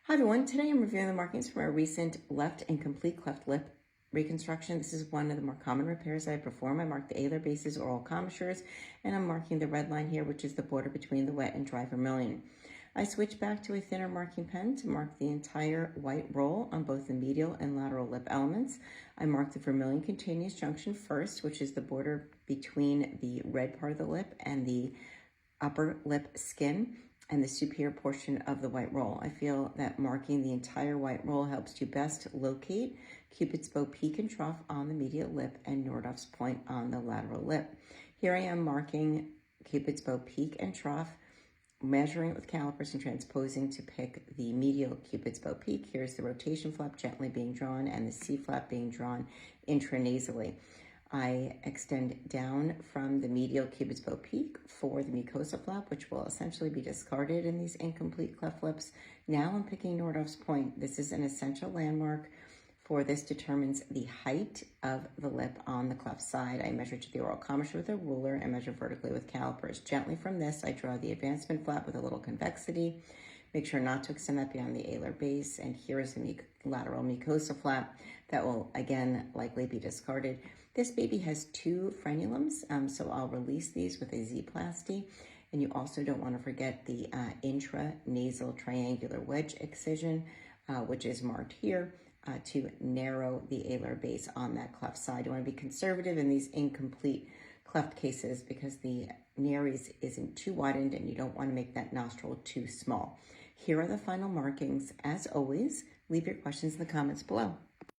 Hi everyone, today I'm reviewing the markings from our recent left and complete cleft lip reconstruction. This is one of the more common repairs I perform. I mark the alar bases, oral commissures, and I'm marking the red line here, which is the border between the wet and dry vermilion. I switch back to a thinner marking pen to mark the entire white roll on both the medial and lateral lip elements. I mark the vermilion cutaneous junction first, which is the border between the red part of the lip and the upper lip skin and the superior portion of the white roll. I feel that marking the entire white roll helps to best locate Cupid's bow peak and trough on the medial lip and Nordhoff's point on the lateral lip. Here I am marking Cupid's bow peak and trough, measuring it with calipers and transposing to pick the medial Cupid's bow peak. Here's the rotation flap gently being drawn and the C flap being drawn intranasally. I extend down from the medial Cupid's bow peak for the mucosa flap, which will essentially be discarded in these incomplete cleft lips. Now I'm picking Nordhoff's point. This is an essential landmark, for this determines the height of the lip on the cleft side. I measure to the oral commissure with a ruler and measure vertically with calipers. Gently from this, I draw the advancement flap with a little convexity. Make sure not to extend that beyond the alar base. And here is the lateral mucosa flap that will, again, likely be discarded. This baby has two frenulums, so I'll release these with a Z-plasty. And you also don't want to forget the intranasal triangular wedge excision, which is marked here to narrow the alar base on that cleft side. You want to be conservative in these incomplete cleft cases because the nares isn't too widened and you don't want to make that nostril too small. Here are the final markings. As always, leave your questions in the comments below.